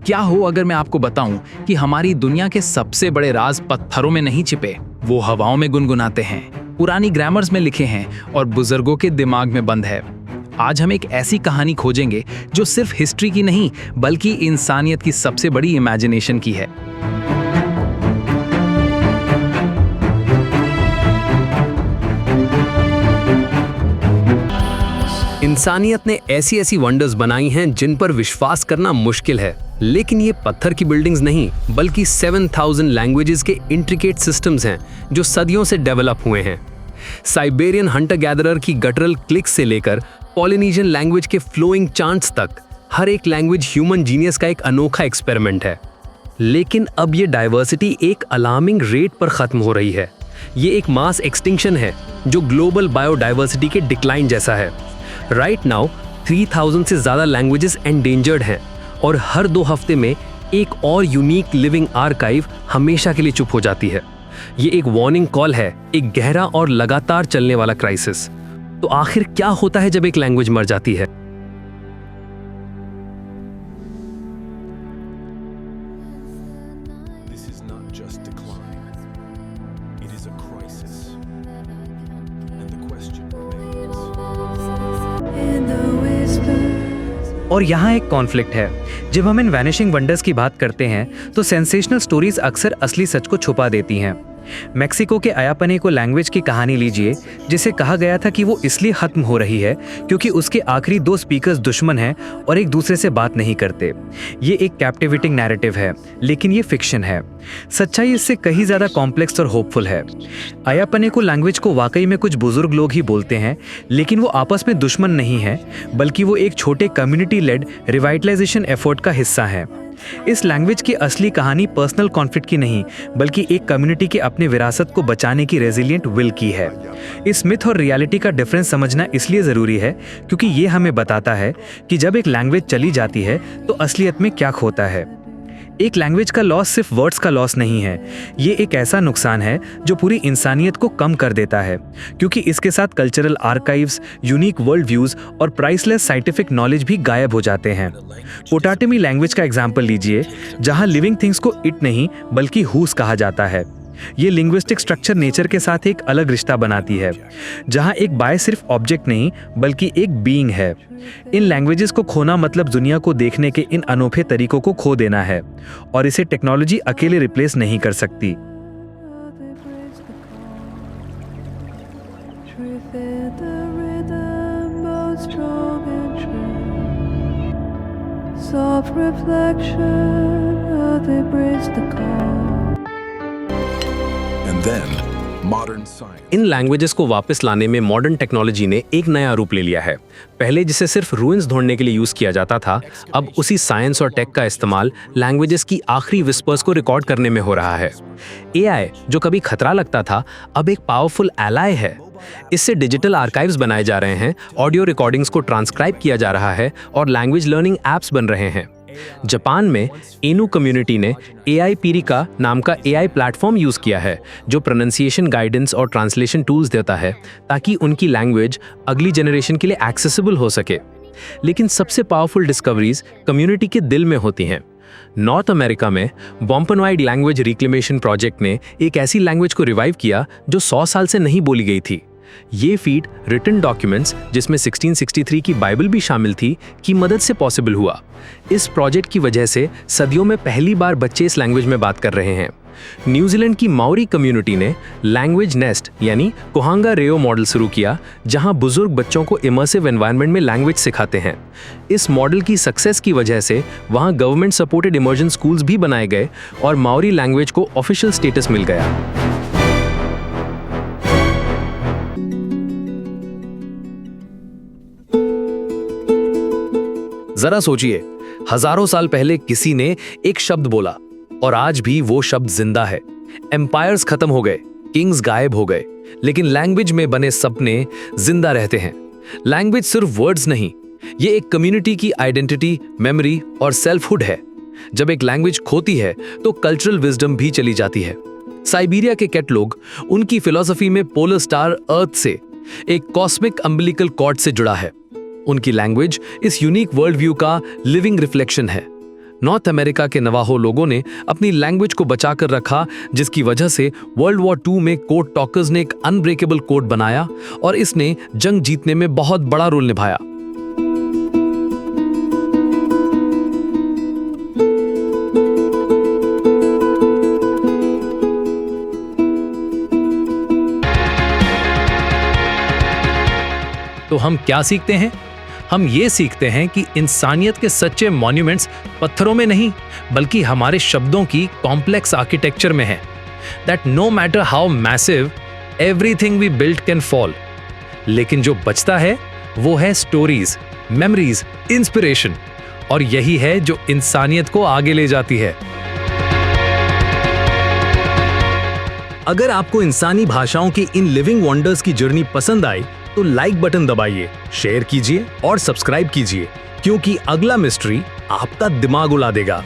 क्या हो अगर मैं आपको बताऊं कि हमारी दुनिया के सबसे बड़े राज पत्थरों में नहीं छिपे, वो हवाओं में गुनगुनाते हैं, पुरानी ग्रामर्स में लिखे हैं और बुजुर्गों के दिमाग में बंद है। आज हम एक ऐसी कहानी खोजेंगे जो सिर्फ हिस्ट्री की नहीं बल्कि इंसानियत की सबसे बड़ी इमेजिनेशन की है। इंसानियत ने ऐसी ऐसी वंडर्स बनाई हैं जिन पर विश्वास करना मुश्किल है, लेकिन ये पत्थर की बिल्डिंग्स नहीं बल्कि 7000 लैंग्वेजेस के इंट्रिकेट सिस्टम्स हैं जो सदियों से डेवलप हुए हैं। साइबेरियन हंटर गैदरर की गटरल क्लिक्स से लेकर पॉलिनेशियन लैंग्वेज के फ्लोइंग चांट्स तक, हर एक लैंग्वेज ह्यूमन जीनियस का एक अनोखा एक्सपेरिमेंट है। लेकिन अब ये डाइवर्सिटी एक अलार्मिंग रेट पर खत्म हो रही है। ये एक मास एक्सटिंक्शन है जो ग्लोबल बायोडाइवर्सिटी के डिक्लाइन जैसा है। राइट नाउ 3000 से ज़्यादा लैंग्वेजेस एंडेंजर्ड हैं और हर 2 हफ्ते में एक और यूनिक लिविंग आर्काइव हमेशा के लिए चुप हो जाती है। ये एक वार्निंग कॉल है, एक गहरा और लगातार चलने वाला क्राइसिस। तो आखिर क्या होता है जब एक लैंग्वेज मर जाती है? और यहाँ एक कॉन्फ्लिक्ट है। जब हम इन वैनिशिंग वंडर्स की बात करते हैं तो सेंसेशनल स्टोरीज अक्सर असली सच को छुपा देती हैं। मेक्सिको के अयापने लैंग्वेज की कहानी लीजिए, जिसे कहा गया था कि वो इसलिए खत्म हो रही है क्योंकि उसके आखिरी 2 स्पीकर्स दुश्मन हैं और एक दूसरे से बात नहीं करते। ये एक कैप्टिवेटिंग नैरेटिव है, लेकिन ये फिक्शन है। सच्चाई इससे कहीं ज़्यादा कॉम्प्लेक्स और होपफुल है। अयापने लैंग्वेज को वाकई में कुछ बुजुर्ग लोग ही बोलते हैं, लेकिन वो आपस में दुश्मन नहीं है, बल्कि वो एक छोटे कम्युनिटी लेड रिवाइटलाइजेशन एफर्ट का हिस्सा है। इस लैंग्वेज की असली कहानी पर्सनल कॉन्फ्लिक्ट की नहीं बल्कि एक कम्युनिटी के अपने विरासत को बचाने की रेजिलिएंट विल की है। इस मिथ और रियलिटी का डिफरेंस समझना इसलिए ज़रूरी है क्योंकि ये हमें बताता है कि जब एक लैंग्वेज चली जाती है तो असलियत में क्या खोता है। एक लैंग्वेज का लॉस सिर्फ वर्ड्स का लॉस नहीं है, ये एक ऐसा नुकसान है जो पूरी इंसानियत को कम कर देता है, क्योंकि इसके साथ cultural archives, unique world views और प्राइसलेस साइंटिफिक नॉलेज भी गायब हो जाते हैं। पोटाटमी लैंग्वेज का एग्जाम्पल लीजिए, जहां लिविंग थिंग्स को इट नहीं बल्कि हूस कहा जाता है। ये लिंग्विस्टिक स्ट्रक्चर नेचर के साथ एक अलग रिश्ता बनाती है, जहां एक बाय सिर्फ ऑब्जेक्ट नहीं बल्कि एक बीइंग है। इन लैंग्वेजेस को खोना मतलब दुनिया को देखने के इन अनोखे तरीकों को खो देना है, और इसे टेक्नोलॉजी अकेले रिप्लेस नहीं कर सकती। इन लैंग्वेजेस को वापस लाने में मॉडर्न टेक्नोलॉजी ने एक नया रूप ले लिया है। पहले जिसे सिर्फ रूइंस ढूंढने के लिए यूज किया जाता था, अब उसी साइंस और टेक का इस्तेमाल लैंग्वेजेस की आखिरी विस्पर्स को रिकॉर्ड करने में हो रहा है। एआई, जो कभी खतरा लगता था, अब एक पावरफुल एलाय है। इससे डिजिटल आर्काइव्स बनाए जा रहे हैं, ऑडियो रिकॉर्डिंग्स को ट्रांसक्राइब किया जा रहा है और लैंग्वेज लर्निंग एप्स बन रहे हैं। जापान में एनु कम्युनिटी ने एआई पीरिका नाम का एआई प्लेटफॉर्म यूज किया है, जो प्रोनाउंसिएशन गाइडेंस और ट्रांसलेशन टूल्स देता है ताकि उनकी लैंग्वेज अगली जनरेशन के लिए एक्सेसिबल हो सके। लेकिन सबसे पावरफुल डिस्कवरीज कम्युनिटी के दिल में होती हैं। नॉर्थ अमेरिका में वॉम्पनवाइड लैंग्वेज रिक्लेमेशन प्रोजेक्ट ने एक ऐसी लैंग्वेज को रिवाइव किया जो 100 साल से नहीं बोली गई थी। ये फीट रिटन डॉक्यूमेंट्स, जिसमें 1663 की बाइबल भी शामिल थी, की मदद से पॉसिबल हुआ। इस प्रोजेक्ट की वजह से सदियों में पहली बार बच्चे इस लैंग्वेज में बात कर रहे हैं। न्यूजीलैंड की माओरी कम्युनिटी ने लैंग्वेज नेस्ट यानी कोहांगा रेओ मॉडल शुरू किया, जहां बुजुर्ग बच्चों को इमर्सिव एनवायरनमेंट में लैंग्वेज सिखाते हैं। इस मॉडल की सक्सेस की वजह से वहां गवर्नमेंट सपोर्टेड इमर्जन स्कूल्स भी बनाए गए और माओरी लैंग्वेज को ऑफिशियल स्टेटस मिल गया। जरा सोचिए, हजारों साल पहले किसी ने एक शब्द बोला और आज भी वो शब्द जिंदा है। एम्पायर्स खत्म हो गए, किंग्स गायब हो गए, लेकिन लैंग्वेज में बने सपने जिंदा रहते हैं। लैंग्वेज सिर्फ वर्ड्स नहीं, ये एक कम्युनिटी की आइडेंटिटी, मेमोरी और सेल्फहुड है। जब एक लैंग्वेज खोती है तो कल्चरल विजडम भी चली जाती है। साइबेरिया के कैट लोग, उनकी फिलॉसफी में पोलर स्टार अर्थ से एक कॉस्मिक अम्बिलिकल कॉर्ड से जुड़ा है। उनकी लैंग्वेज इस यूनिक वर्ल्ड व्यू का लिविंग रिफ्लेक्शन है। नॉर्थ अमेरिका के नवाहो लोगों ने अपनी लैंग्वेज को बचाकर रखा, जिसकी वजह से वर्ल्ड वॉर II में कोड टॉकर्स ने एक अनब्रेकेबल कोड बनाया और इसने जंग जीतने में बहुत बड़ा रोल निभाया। तो हम क्या सीखते हैं? हम ये सीखते हैं कि इंसानियत के सच्चे मॉन्यूमेंट्स पत्थरों में नहीं, बल्कि हमारे शब्दों की कॉम्प्लेक्स आर्किटेक्चर में है। That no matter how massive, everything we build can fall. लेकिन जो बचता है वो है स्टोरीज, मेमोरीज, इंस्पिरेशन, और यही है जो इंसानियत को आगे ले जाती है। अगर आपको इंसानी भाषाओं की इन लिविंग वंडर्स की जर्नी पसंद आई तो लाइक बटन दबाइए, शेयर कीजिए और सब्सक्राइब कीजिए, क्योंकि अगला मिस्ट्री आपका दिमाग उड़ा देगा।